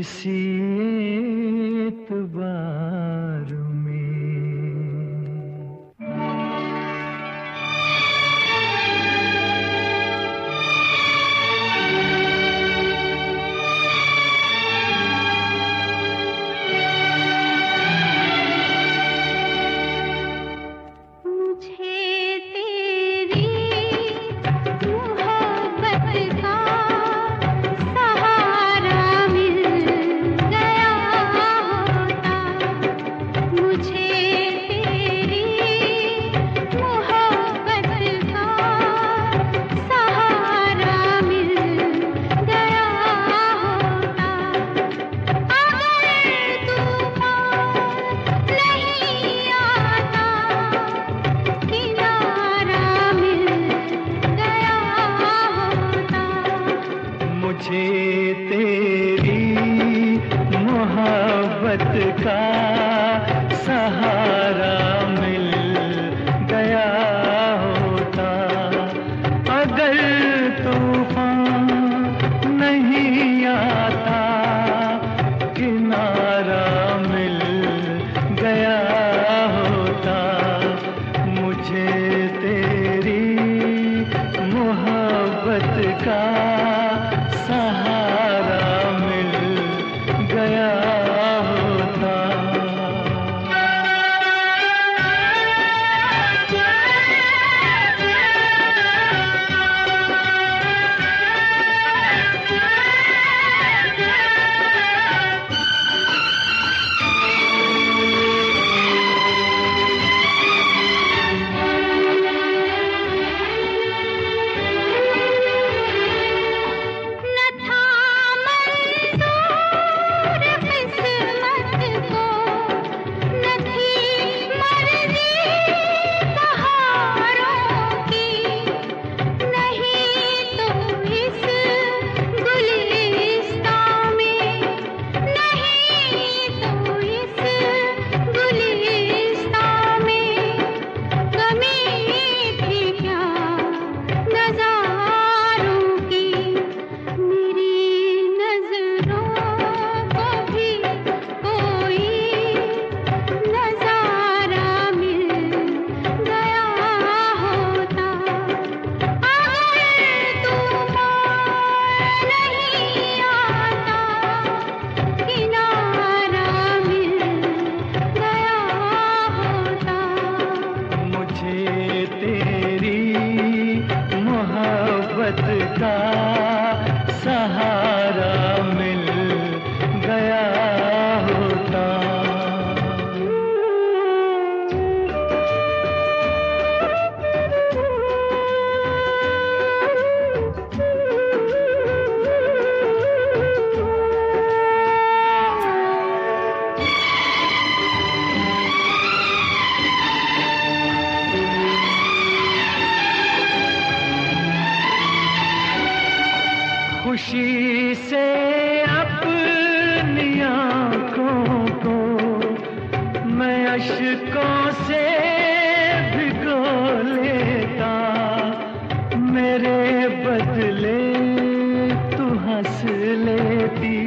किसी एतबार में। मुझे तेरी मोहब्बत का सहारा मिल गया होता, अगर तूफान नहीं आता किनारा मिल गया होता। मुझे तेरी मोहब्बत का सहारा मिल गया होता। का सहारा मिल गया होता। खुशी से अपनी आँखों को मैं अश्कों से भिगो लेता, मेरे बदले तू हंस लेती,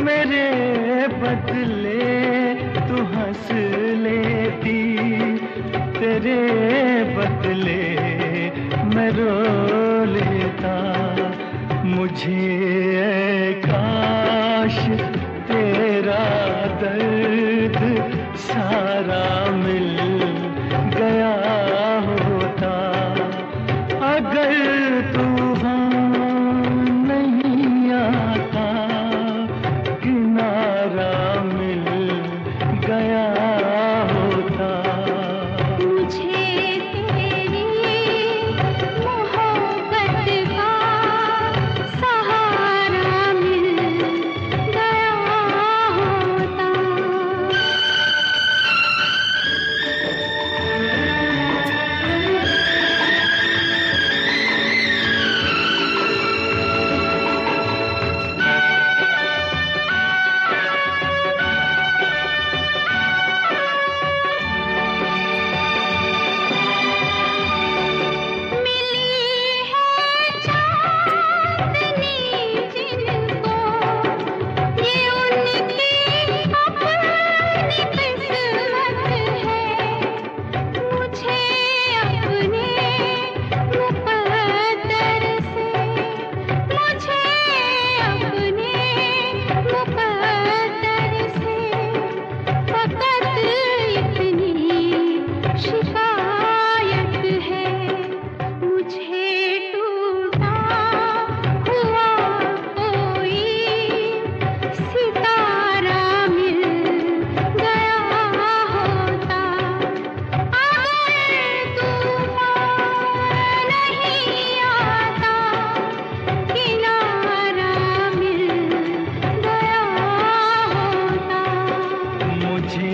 मेरे बदले तू हंस लेती, तेरे बदले मैं रो लेता। मुझे काश तेरा दर्द सारा मिल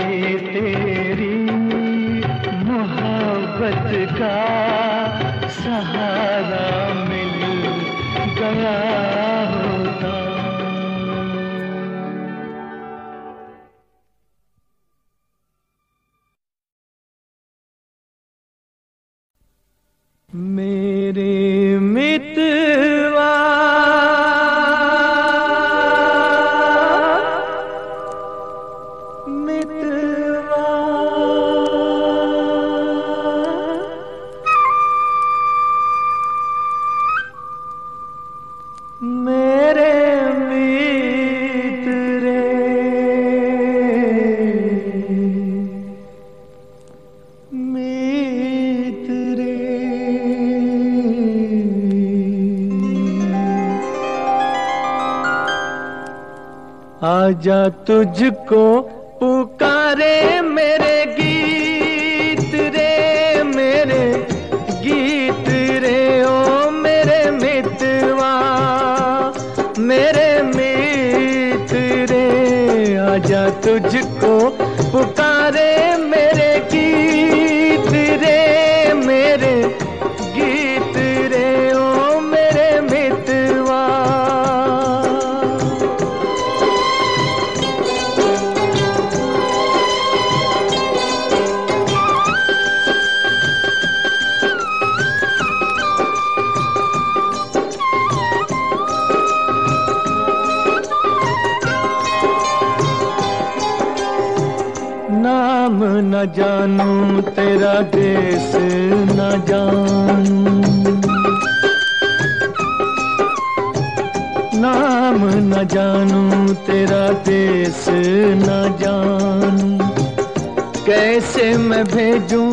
तेरी मोहब्बत का सहारा मिल गया होता। मेरे मितवा मितवा मेरे मित्र मित्र आजा तुझको पुकारे मेरे गीत रे, मेरे गीत रे ओ मेरे मितवा, मेरे मित्र रे। आजा तुझको पुकारे मेरे गीत रे, मेरे गीत रे ओ मेरे मितवा। नाम न जानूं तेरा देश न जानूं, नाम न जानूं तेरा देश न जानूं। कैसे मैं भेजूं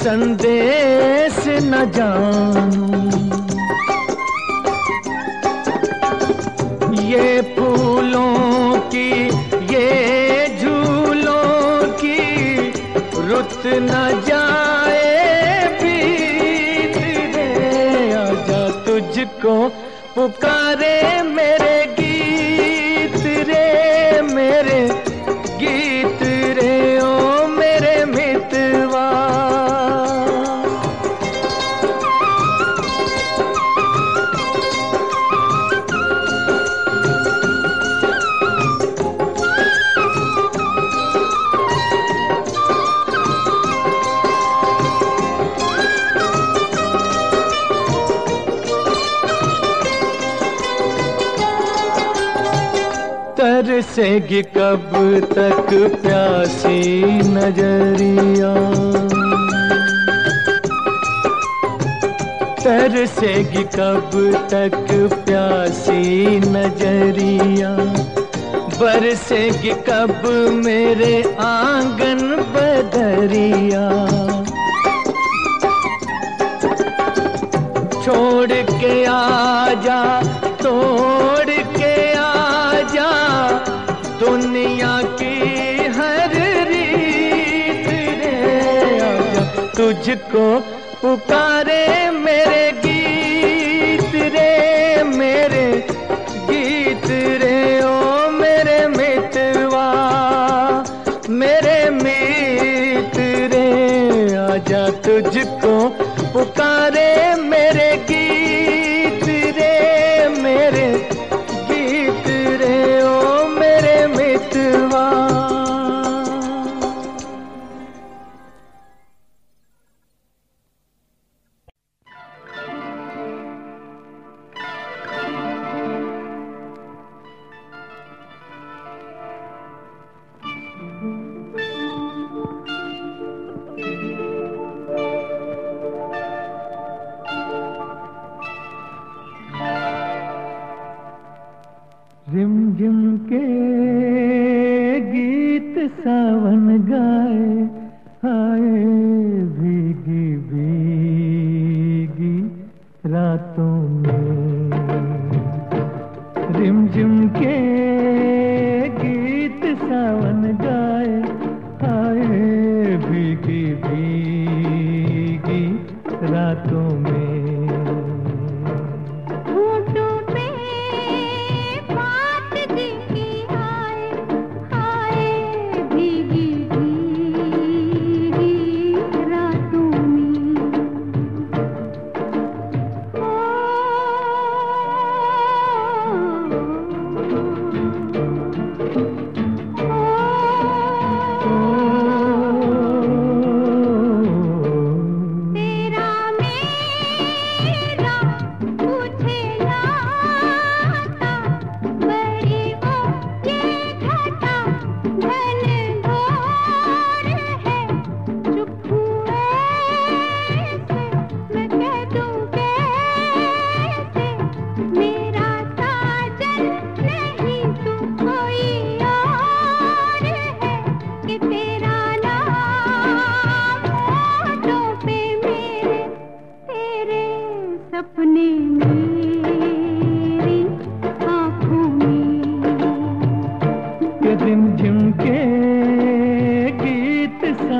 संदेश न जानूं। ये फूलों की ये रुत न जाए बीत रे। आजा तुझको पुकारे मेरे गीत रे, मेरे गीत रे ओ मेरे मितवा। तरसेगी कब तक प्यासी नजरिया, तरसेगी कब तक प्यासी नजरिया। बरसेगी कब मेरे आंगन बदरिया। छोड़ के आजा तोड़ के आजा दुनिया की हर रीत रे। आजा तुझको पुकारे मेरे गीत रे, मेरे गीत रे ओ मेरे मितवा, मेरे मित्र रे। आजा तुझको पुकारे मेरे गीत रे, मेरे गीत रे ओ मेरे मितवा।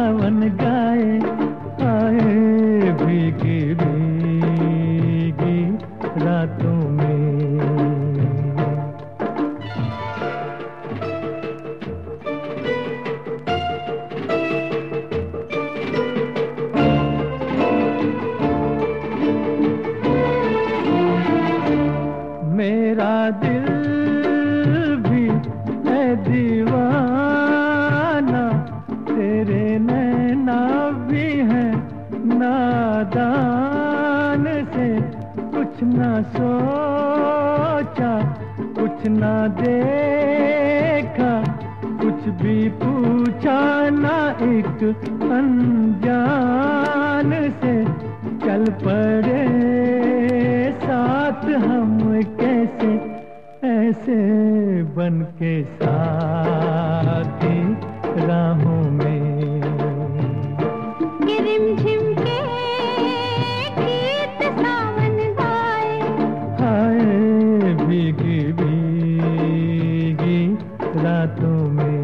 सावन गाए, आए भीगी भीगी रातों में। मेरा दिल भी है दीवाना, तेरे नैना भी है नादान से। कुछ ना सोचा, कुछ ना देखा, कुछ भी पूछा ना एक अनजान से। चल पड़े साथ हम कैसे, ऐसे बन के साथी राहों में। रिमझिम के गीत सावन गाए, हाय भीगी भीगी रातों में।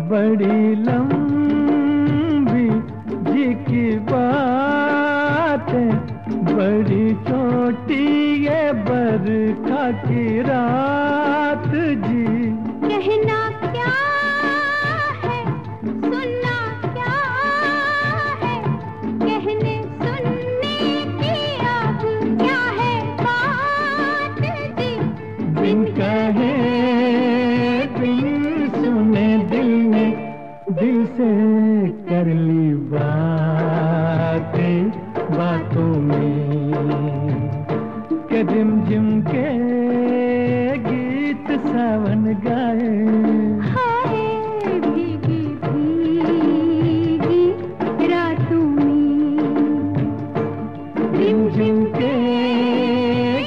बड़ी लंबी जी की बात है, बड़ी छोटी ये बरखा की रात जी। कहना क्या है, सुनना क्या है, कहने सुनने की अब क्या है बात जी। बिन कहे बिन सुने दिल ने दिल से कर ली बातें बातों में। के झिम के गीत सावन गाए, हाय भीगी भीगी रातों में। झिम के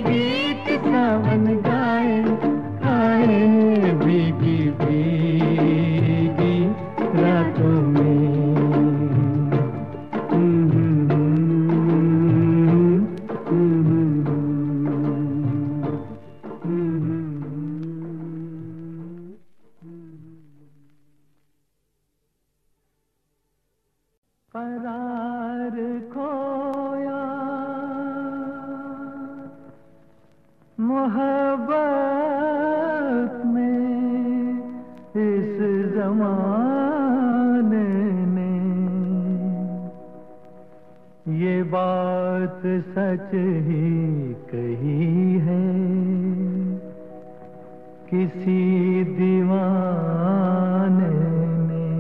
गीत सावन गाए, आए भीगी भीगी रातों में। करार खोया मोहब्बत में इस ज़माने ने, ये बात सच ही कही है किसी दीवाने ने,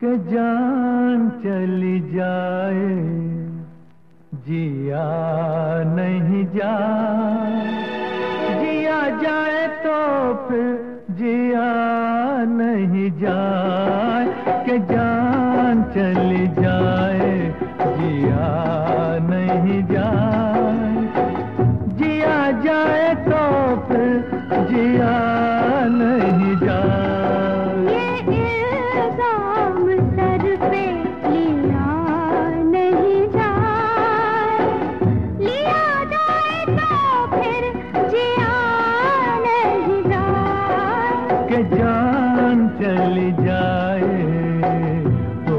कि जान चली जाए जिया नहीं जाए, जिया जाए तो फिर जिया नहीं जाए। कि जान चली जाए जिया नहीं जाए, जिया जाए तो फिर जिया नहीं जाए। ये इल्जाम सर पे लिया नहीं जाए, लिया जाए तो फिर जिया नहीं जाए। कि जान चली जाए तो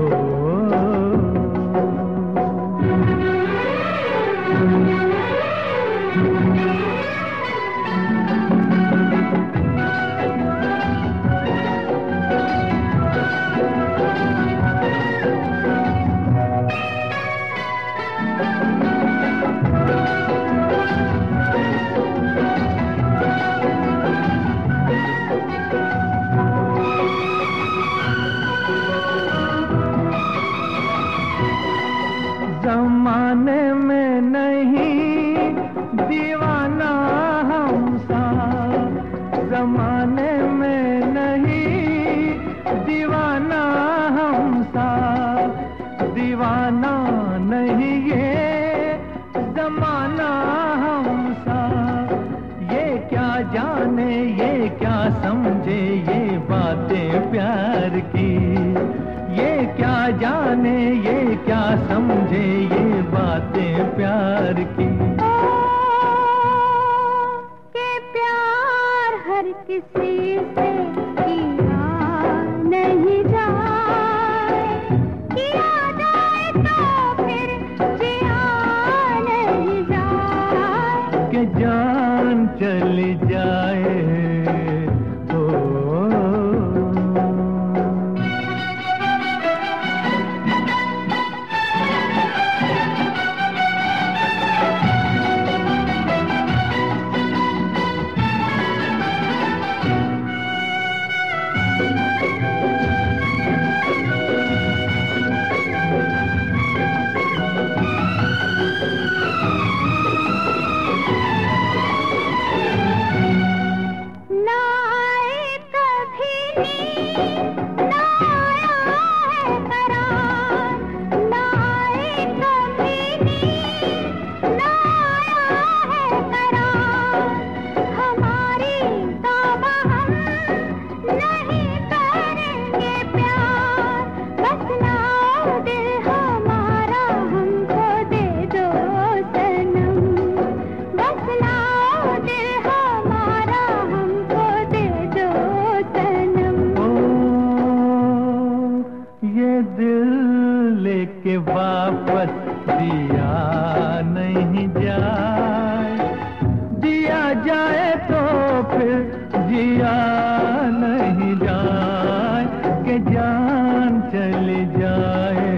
प्यार की। ये क्या जाने ये क्या समझे ये बातें प्यार की। के प्यार हर किसी से किया नहीं जाए, किया जाए तो फिर जिया नहीं जाए। कि जान चली जाए के वापस दिया नहीं जाए। दिया जाए तो फिर जिया नहीं जाए। कि जान चली जाए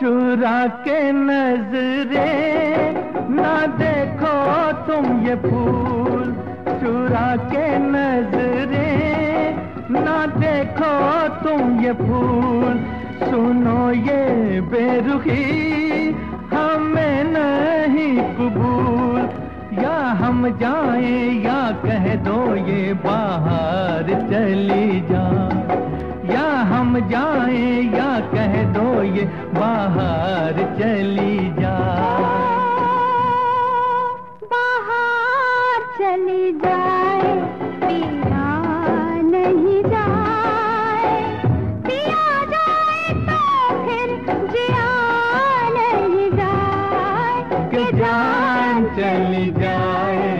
चुरा के नजरे ना देखो तुम ये फूल। चुरा के नजरे ना देखो तुम ये फूल। सुनो ये बेरुखी हमें नहीं कबूल। या हम जाएं या कह दो ये बाहर चली जाए। या हम जाएं या कह दो ये बाहर चली जाए। बाहर चली जाए पिया नहीं जाए। पिया जाए तो फिर जिया नहीं जाए। कि जान चली जाए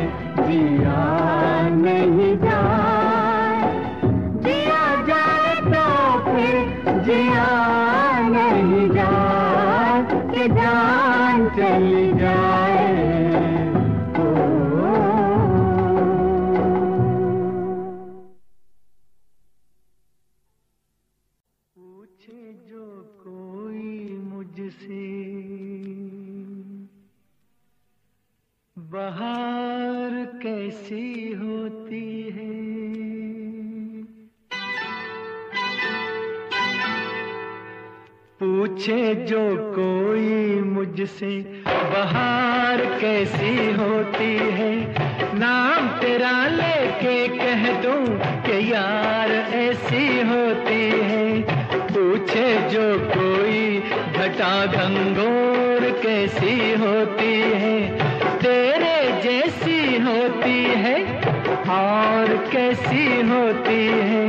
जिया नहीं जाए। जिया जाए तो फिर जिया नहीं जाए। कि जान चली जाए पूछे जो कोई मुझसे बहार कैसी होती है। पूछे जो कोई मुझसे बहार कैसी होती है। नाम तेरा लेके कह दूं कि यार ऐसी होती है। पूछे जो कोई घटा घंघोर कैसी होती है। तेरे जैसी होती है और कैसी होती है।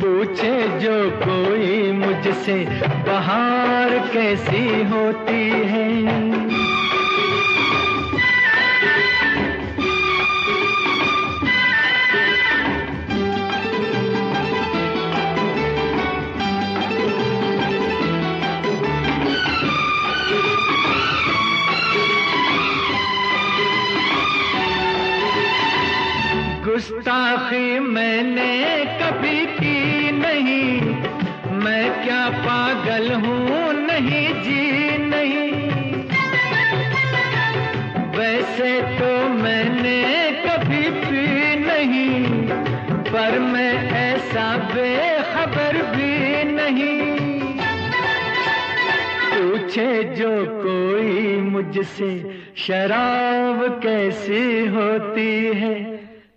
पूछे जो कोई मुझसे बहार कैसी होती है। गुस्ताखी मैंने कभी की नहीं। मैं क्या पागल हूँ नहीं जी नहीं। वैसे तो मैंने कभी पी नहीं। पर मैं ऐसा बेखबर भी नहीं। पूछे जो कोई मुझसे शराब कैसी होती है,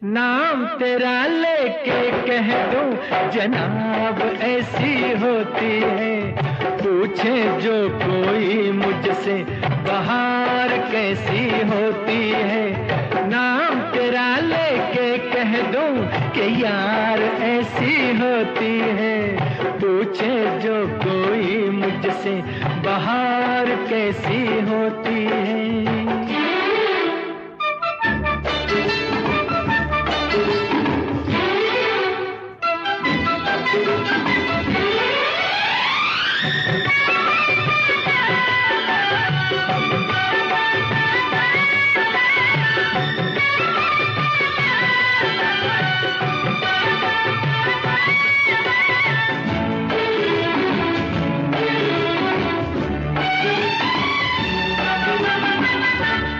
नाम तेरा लेके कह दूं जनाब ऐसी होती है। पूछे जो कोई मुझसे बहार कैसी होती है, नाम तेरा लेके कह दूं कि यार ऐसी होती है। पूछे जो कोई मुझसे बहार कैसी होती है।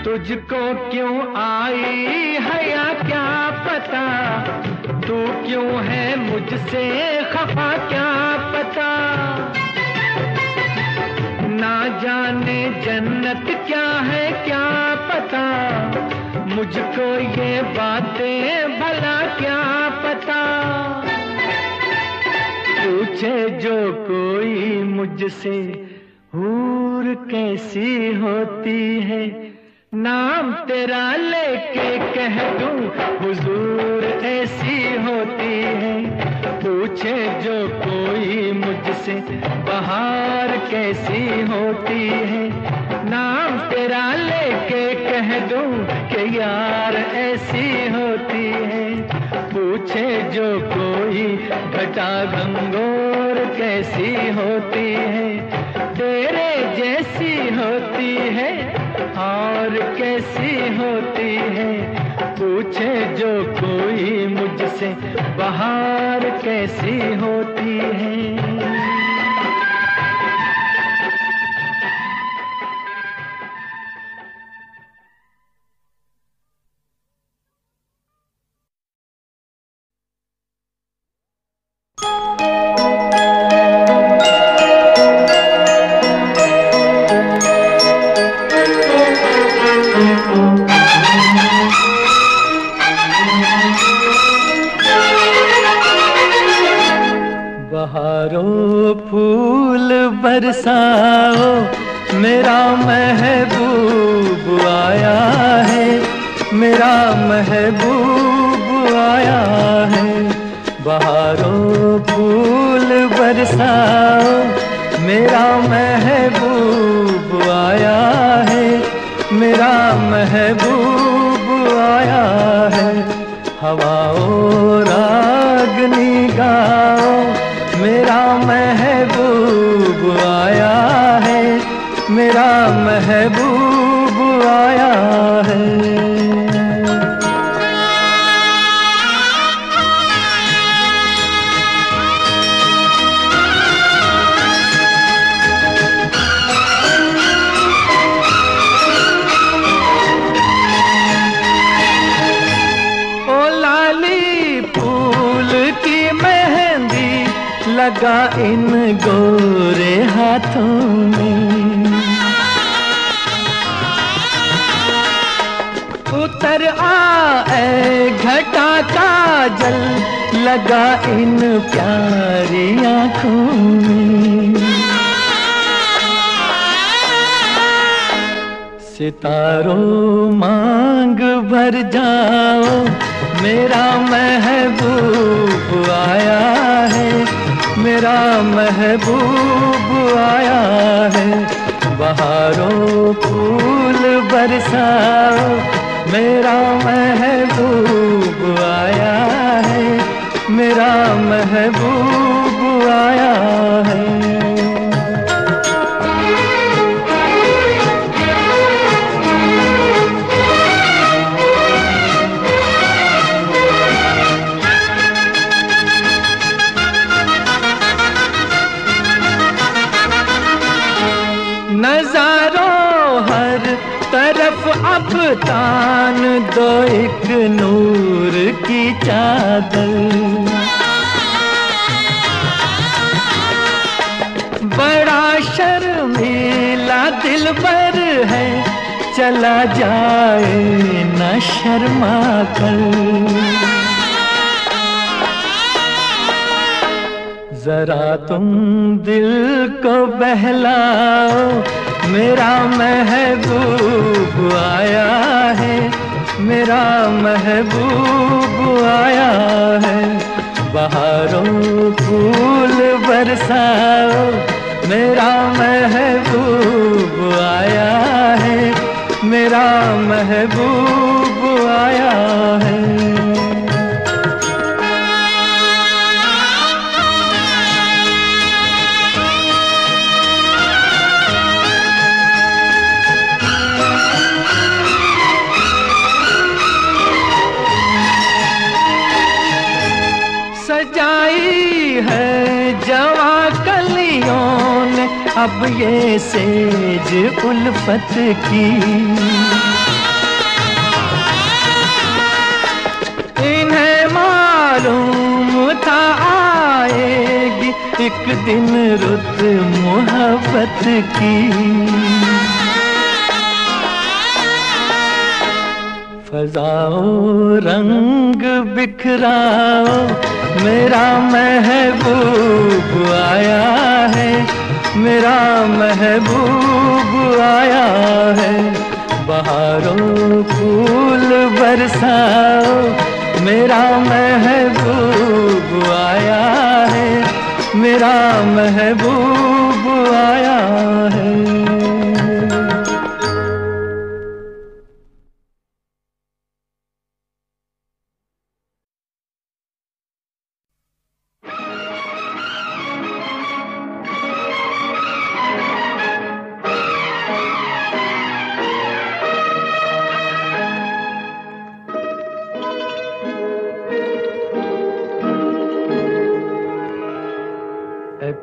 तुझको क्यों आई हया क्या पता, तू क्यों है मुझसे खफा क्या पता। ना जाने जन्नत क्या है क्या पता, मुझको ये बातें भला क्या पता। पूछे जो कोई मुझसे हूर कैसी होती है, नाम तेरा लेके कह दूं हुजूर ऐसी होती है। पूछे जो कोई मुझसे बहार कैसी होती है, नाम तेरा लेके कह दूं कि यार ऐसी होती है। पूछे जो कोई घटा घंगोर कैसी होती है, तेरे जैसी होती है और कैसी होती है। पूछे जो कोई मुझसे बहार कैसी होती है। बहारों फूल बरसाओ मेरा महबूब आया है, मेरा महबूब आया है। बहारों फूल बरसाओ मेरा महबूब आया है, मेरा महबूब आया है। हवाओं रागनी गाओ मेरा महबूब आया है, मेरा महबूब आया है। लगा इन गोरे हाथों में, उतर आए घटा काजल लगा इन प्यारी आँखों में। सितारों मांग भर जाओ मेरा महबूब आया है, मेरा महबूब आया है। बहारों फूल बरसाओ मेरा महबूब आया है, मेरा महबूब आया है। नजारों हर तरफ अब तान दो एक नूर की चादर, बड़ा शर्मीला दिलबर है चला जाए न शर्मा कर। जरा तुम दिल को बहलाओ, मेरा महबूब आया है, मेरा महबूब आया है। बहारों फूल बरसाओ, मेरा महबूब आया है, मेरा महबूब आया है। सजाई है जवा कलियों ने अब ये सेज उल्फत की। इन्हें मालूम था आएगी एक दिन रुत मोहब्बत की। फजाओ रंग बिखराओ, मेरा महबूब आया है, मेरा महबूब आया है। बहारों फूल बरसाओ, मेरा महबूब आया है, मेरा महबूब आया है।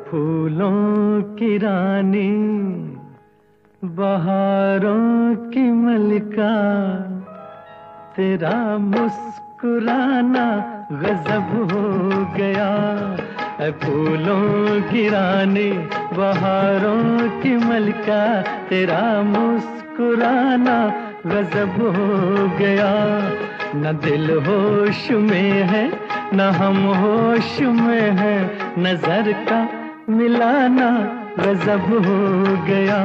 फूलों की रानी, बहारों की मलिका, तेरा मुस्कुराना गजब हो गया। ऐ फूलों की रानी, बहारों की मलिका, तेरा मुस्कुराना गजब हो गया। न दिल होश में है, न हम होश में है, नजर का मिलाना गजब हो गया।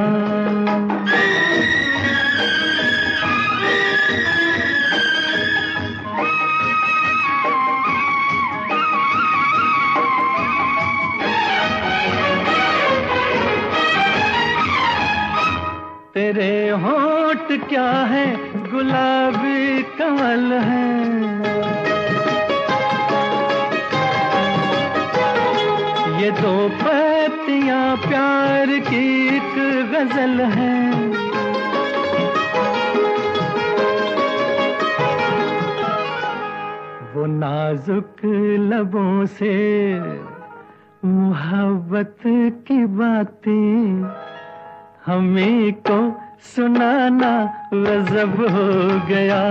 तेरे होंठ क्या है, गुलाबी कमल है। ये दो पत्तियां प्यार की एक गजल है। वो नाजुक लबों से मोहब्बत की बातें हमें को सुनाना गजब हो गया।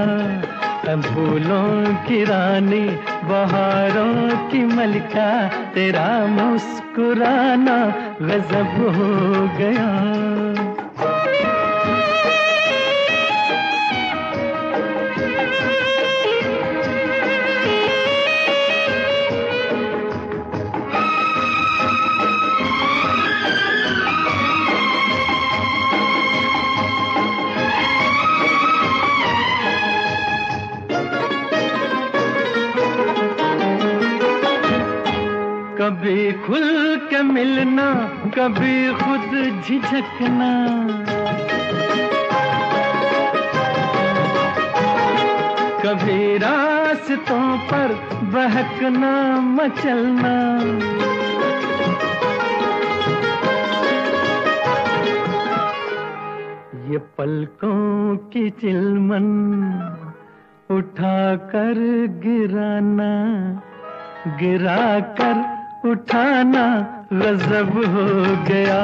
फूलों की रानी, बहारों की मलिका, तेरा मुस्कुराना गजब हो गया। कभी खुल के मिलना, कभी खुद झिझकना, कभी रास्तों पर बहकना मचलना। ये पलकों की चिलमन उठा कर गिराना, गिरा कर उठाना गजब हो गया।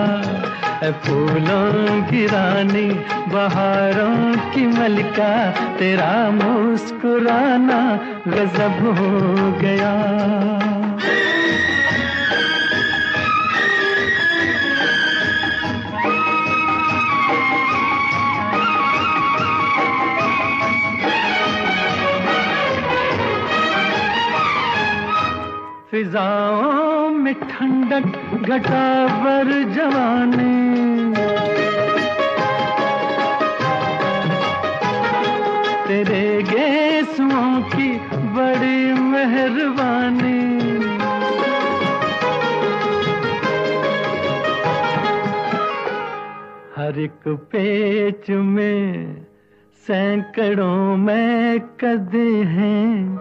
फूलों की रानी, बहारों की मलिका, तेरा मुस्कुराना गजब हो गया। घटा पर जवानी, तेरे गेसुओं की बड़ी मेहरबानी। हर एक पेच में सैकड़ों में कदे हैं,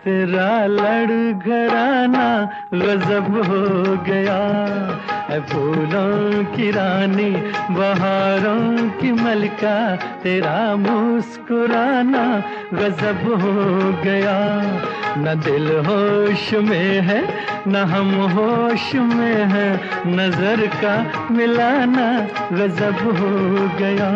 तेरा लड़खड़ाना गजब हो गया। है फूलों की रानी बहारों की मलका, तेरा मुस्कुराना गजब हो गया। न दिल होश में है न हम होश में है, नजर का मिलाना गजब हो गया।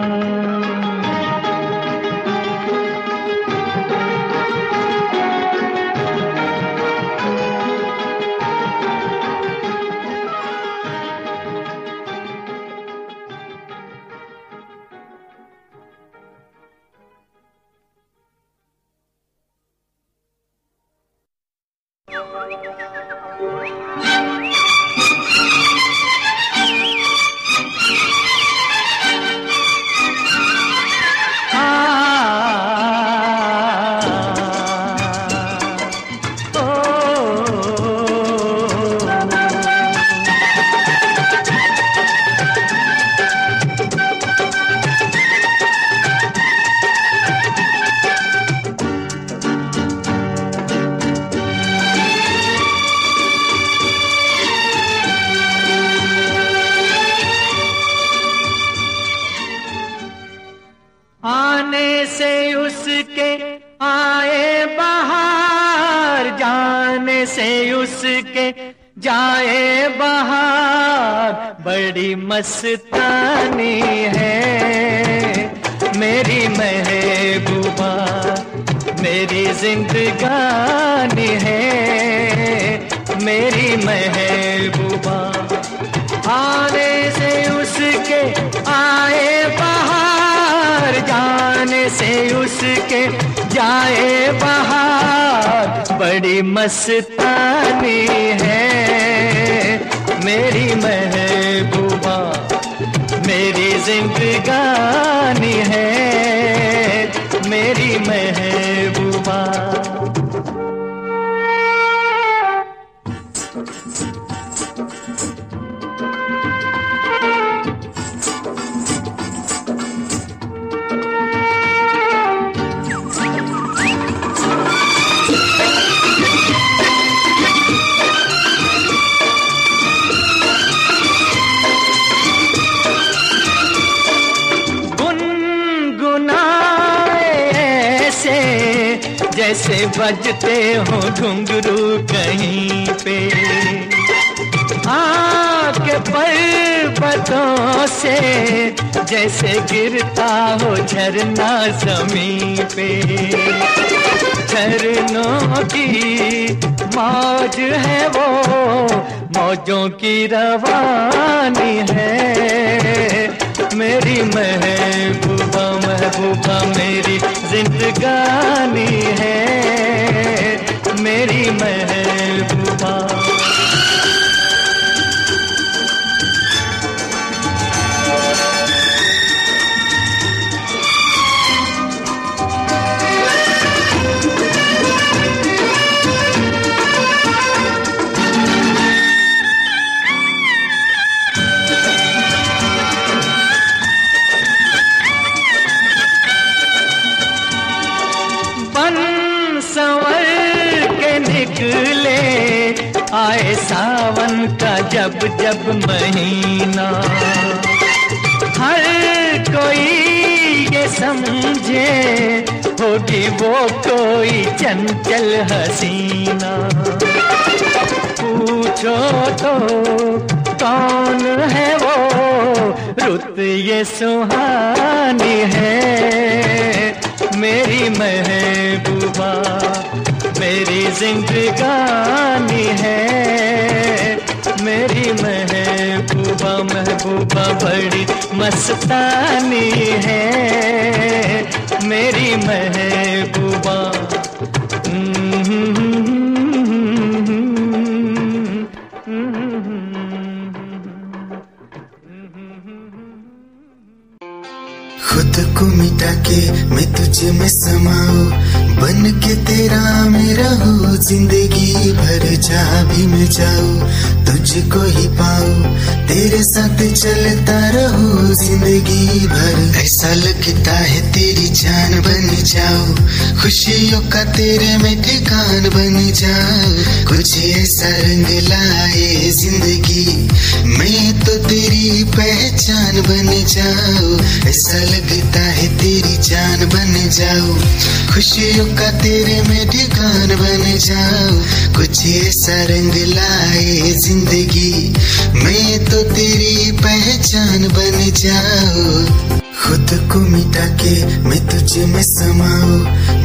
आने से उसके आए बहार, जाने से उसके जाए बहार। बड़ी मस्तानी है मेरी महबूबा, मेरी जिंदगानी है मेरी महबूबा। आने से उसके आए बहार, जाने से उसके जाए बहार। बड़ी मस्तानी है मेरी महबूबा, मेरी जिंदगानी है मेरी महबूबा। जैसे बजते हो घुंघरू कहीं पे, आके पर्वतों से जैसे गिरता हो झरना जमीन पे। झरनों की मौज है वो, मौजों की रवानी है मेरी महबूबा। महबूबा मेरी जिंदगानी है मेरी महबूबा। आए सावन का जब जब महीना, हर कोई ये समझे होगी वो कोई चंचल हसीना। पूछो तो कौन है वो, रुत ये सुहानी है मेरी महबूबा, मेरी जिंदगानी है मेरी महबूबा। महबूबा बड़ी मस्तानी है मेरी महबूबा। खुद को मिटा के मैं तुझे में समाऊं, बन के तेरा मेरा हो जिंदगी भर। जहाँ भी मैं जाऊं तुझको ही पाऊं, तेरे साथ चलता रहूं जिंदगी भर। ऐसा लगता है तेरी जान बन जाऊं, खुशियों का तेरे में ठिकान बन जाऊं। कुछ ऐसा रंग लाए जिंदगी, मैं तो तेरी पहचान बन जाऊं। ऐसा लगता है तेरी जान बन जाऊं, खुशियों का तेरे में ठिकान बन जाऊं। कुछ ऐसा रंग लाए जिंदगी, मैं तो तेरी पहचान बन जाऊं। खुद को मिटा के मैं तुझे में समाऊं,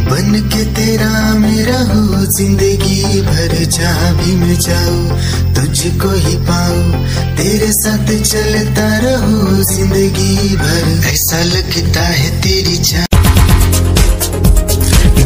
बन के तेरा मेरा हो जिंदगी भर। जहाँ भी मैं जाऊं तुझको ही पाऊं, तेरे साथ चलता रहूं जिंदगी भर। ऐसा लगता है तेरी जान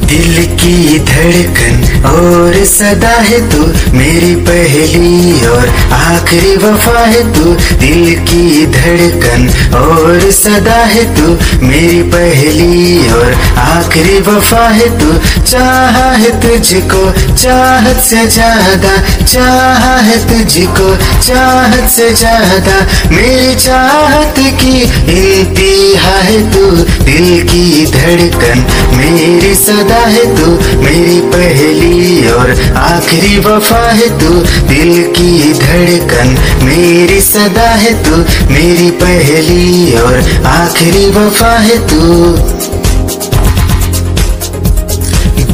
दिल की धड़कन और सदा है तू, मेरी पहली और आखिरी वफा है तू। दिल की धड़कन और सदा है तू, मेरी पहली और आखिरी वफा है तू। चाहा है तुझको चाहत से ज्यादा, चाहा है तुझको चाहत से ज्यादा। मेरी चाहत की इंतहा है तू, दिल की धड़कन मेरी सदा है तू। मेरी पहली और आखिरी वफा है तू, दिल की धड़कन मेरी सदा है तू। मेरी पहली और आखिरी वफा है तू।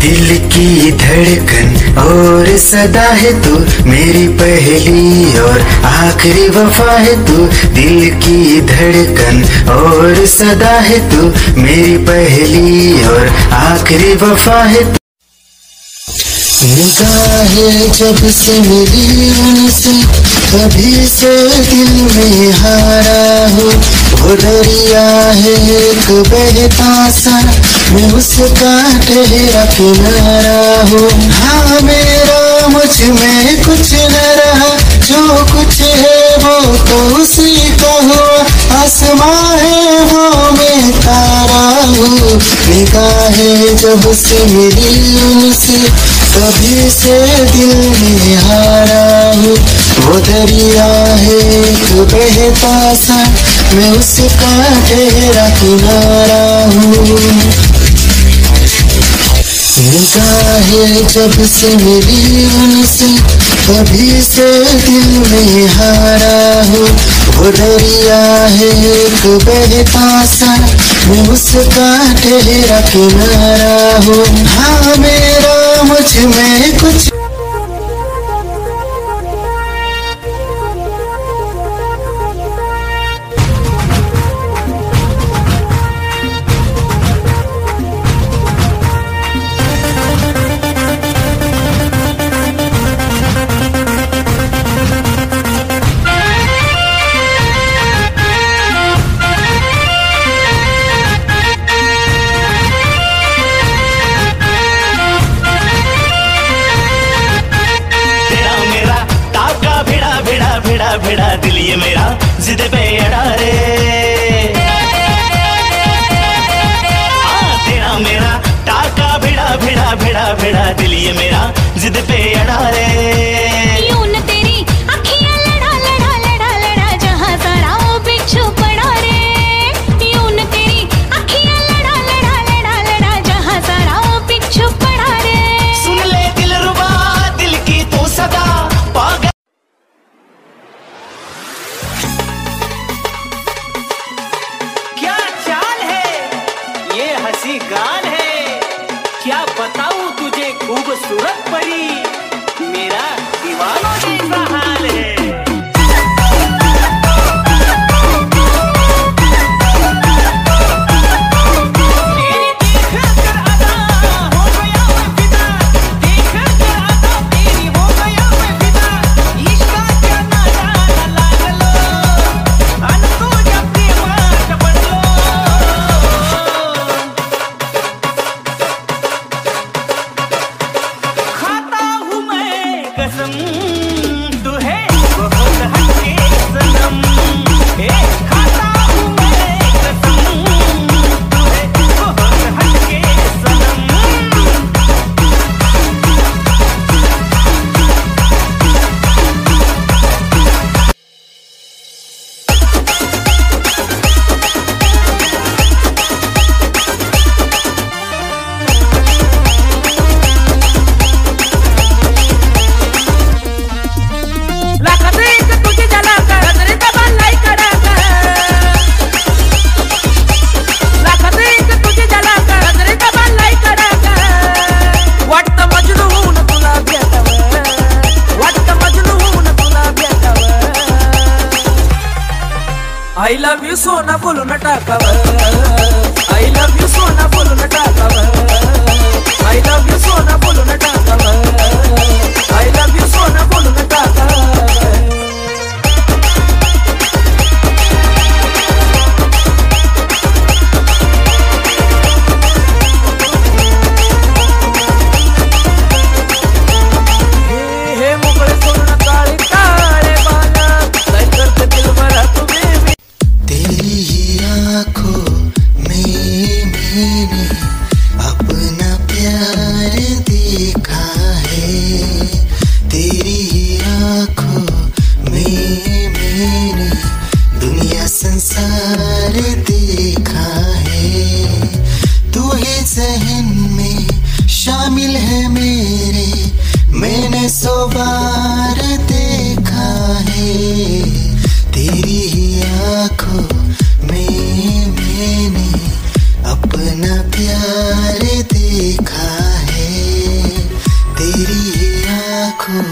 दिल की धड़कन और सदा है तू, मेरी पहली और आखिरी वफा है तू। दिल की धड़कन और सदा है तू, मेरी पहली और आखिरी वफा है तू। निगाहें जब से मिली उनसे, कभी से दिल में हारा हो। वो दरिया है एक बहता सा, मैं उसका ठहरा किनारा हूँ। हाँ मेरा मुझ में कुछ न रहा, जो कुछ है वो तो उसी का हुआ। आसमां है वो मैं तारा हूँ। निगाहें जब से मिली उनसे, कभी से दिल में हारा हूँ। वो दरिया है एक बहता सा, मैं उसका ठहरा किनारा हूँ। निगाहें जब से मिली उनसे, कभी से दिल में हारा हूँ। वो दरिया है एक बहता सा, मैं उसका ठहरा किनारा हूँ। हाँ मेरा मुझ में कुछ भिड़ा दिल ये मेरा जिद पे अड़ा रे। तेरा मेरा टाका भिड़ा भिड़ा भिड़ा भिड़ा दिल ये मेरा जिद पे अड़ा रे। यूं न तेरी अखियां लड़ा लड़ा लड़ा लड़ा, जहां सारा वो बिच्छू पड़ा रे। यूं न तेरी अखियां लड़ा लड़ा लड़ा लड़ा, जहां सारा वो बिच्छू पड़ा रे। सुन ले दिल रुबा दिल की तू सदा पागल। गान है क्या बताऊं तुझे खूबसूरत परी, मेरा दीवानों जैसा हाल है। खाता I love you सोना बोलून टाकावं, I love you सोना बोलून टाकावं, I love you सोना बोलून टाकावं, I love you सोना बोलून टाकावं. संसार देखा है, तू ही ज़हन में शामिल है मेरे, मैंने 100 बार देखा है. तेरी ही आँखों में मैंने अपना प्यार देखा है. तेरी ही आँखों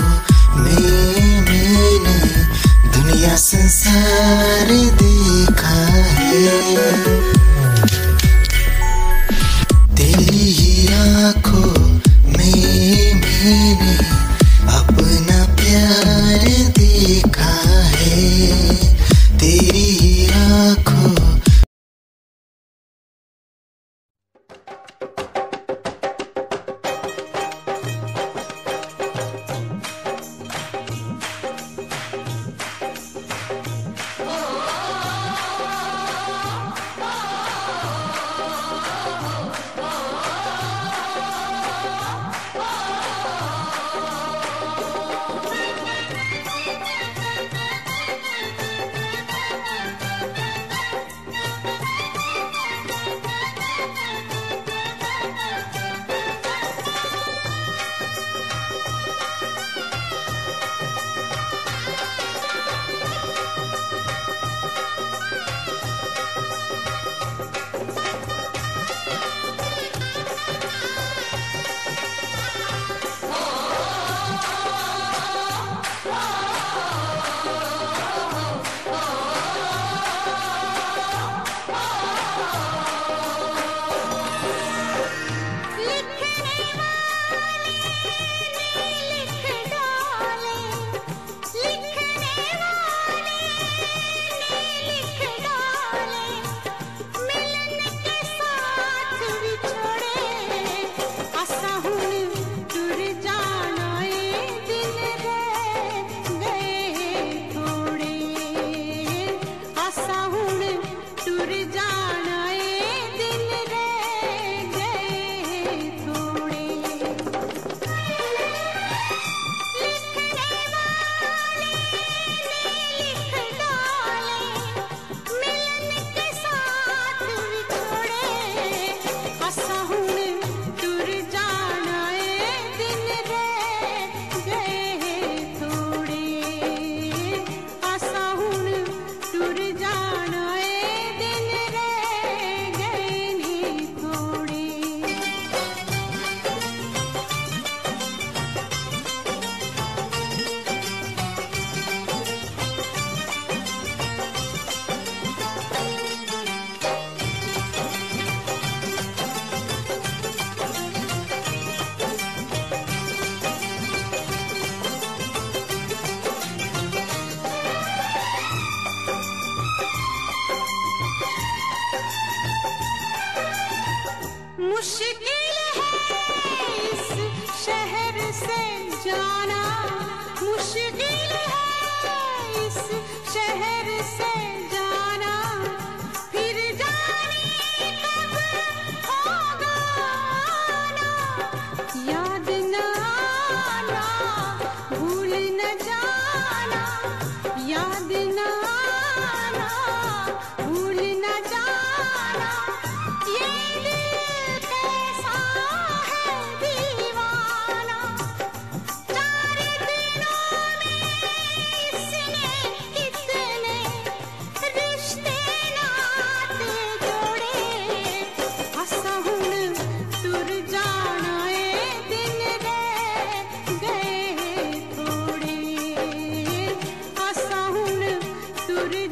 में मैंने दुनिया संसार देखा है. तेरी ही आँखों में मैंने अपना प्यार देखा है. तेरी ही आँखों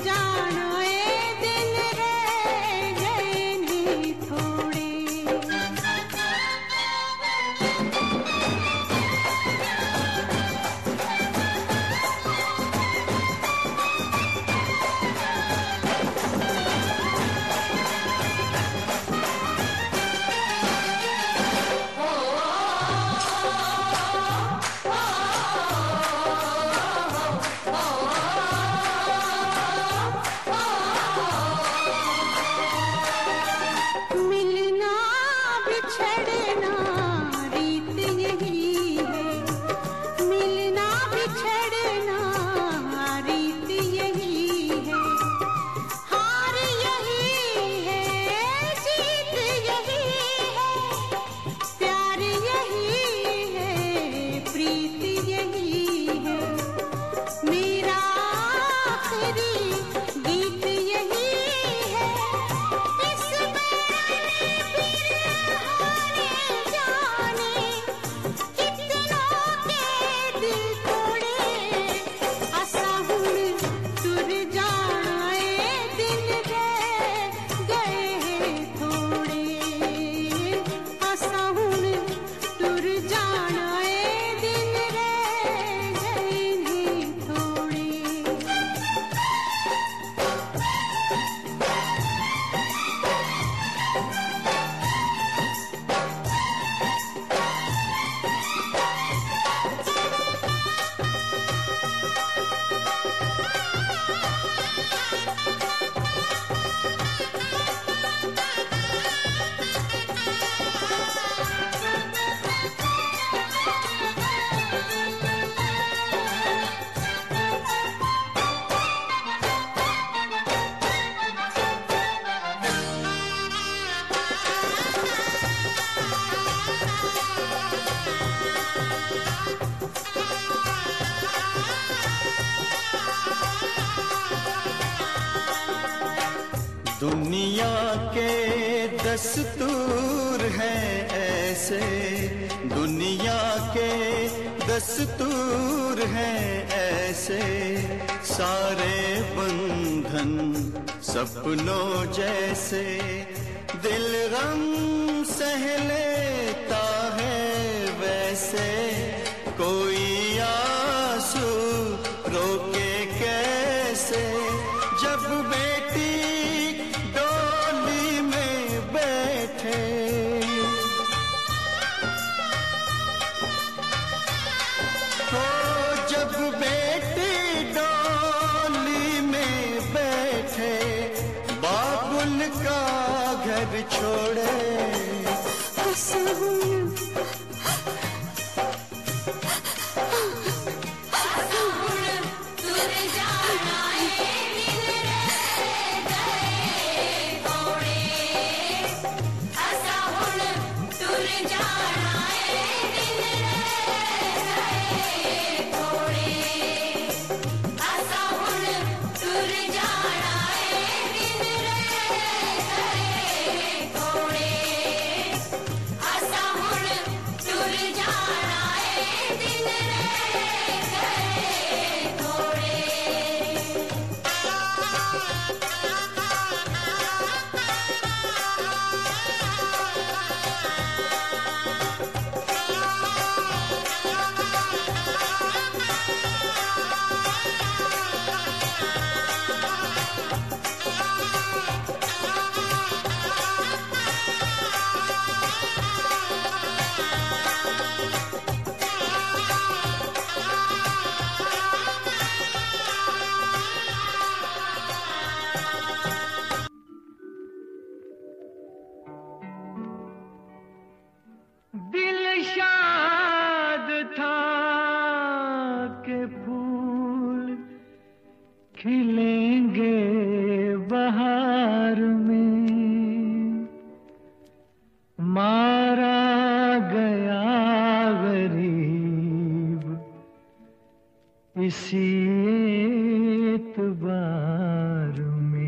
जाना दिन रह गए नहीं थोड़े। मिलना बिछड़ना रीत यही है, मिलना बिछड़ना रीत यही है, हार यही है जीत यही है, प्यार यही है प्रीत यही है, मेरा आखिरी गीत यही है। इस जाने कितनों के दिल तोड़े, असा हुण तुर जाए दिन रह गए थोड़े, असा हुण तुर जाए दिन रह गए नहीं थोड़े। दुनिया के दस्तूर हैं ऐसे, दुनिया के दस्तूर हैं ऐसे, सारे बंधन सपनों जैसे, दिल गम सह लेता है वैसे, कोई आंसू रोके कैसे, जब बेटी डोली में बैठे, हो जब बेटी डोली में बैठे, बाबुल का घर छोड़े, खिलेंगे बहार में, मारा गया गरीब इसी एतबार में।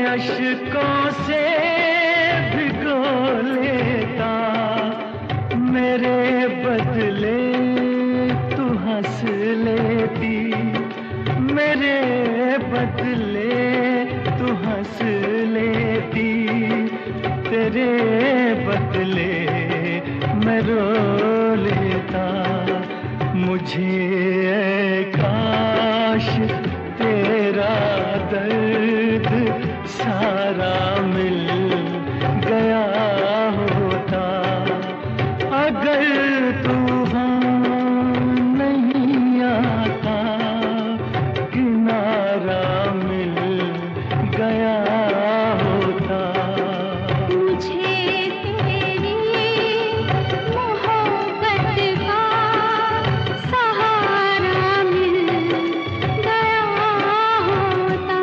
अश्कों से भिगो लेता, मेरे बदले तू हंस लेती, मेरे बदले तू हंस लेती, तेरे बदले मैं रो लेता। मुझे काश तेरा दर्द सारा मिल गया होता, अगर तूफान नहीं आता, किनारा मिल गया होता। मुझे तेरी मोहब्बत का सहारा मिल गया होता।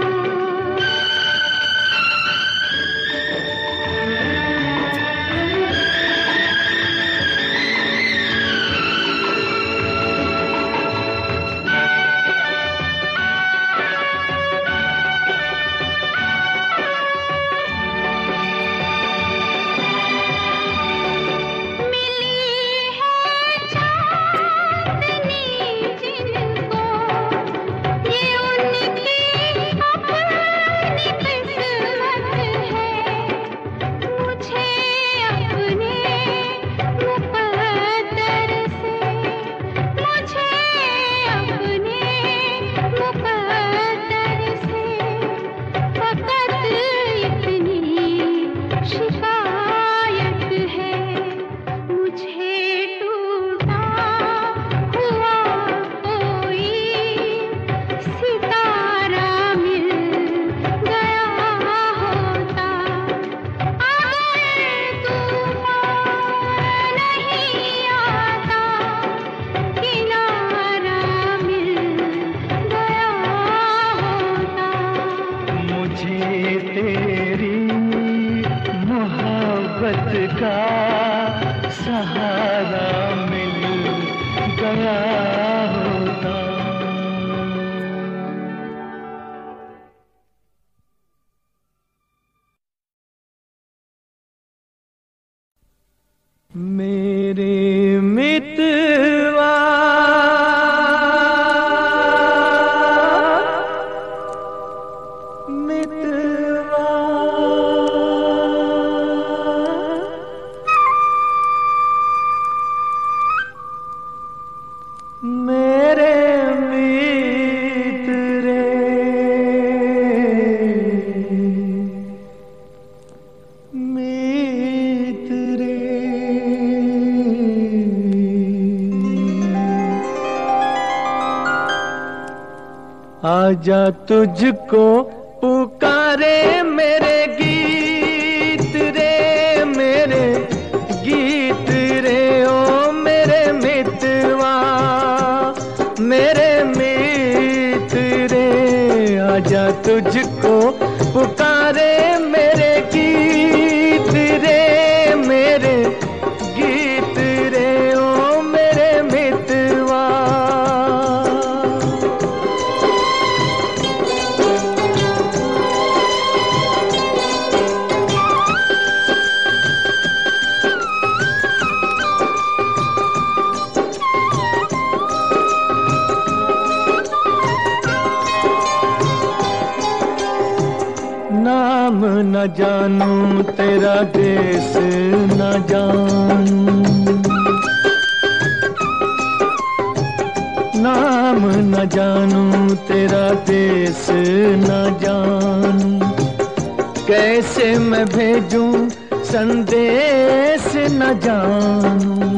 का सहारा मिल गया होता। मेरे मितवा मेरे मित्र मित्र आजा तुझको पुकारे मेरे गीत रे, मेरे गीत रे ओ मेरे मितवा, मेरे मित्र आजा तुझको पुकारे मेरे गीत रे, मेरे गीत रे ओ मेरे मितवा। नाम न जानूं तेरा देश न जानूं, नाम न जानूं तेरा देश न जानूं, कैसे मैं भेजूं संदेश न जानूं।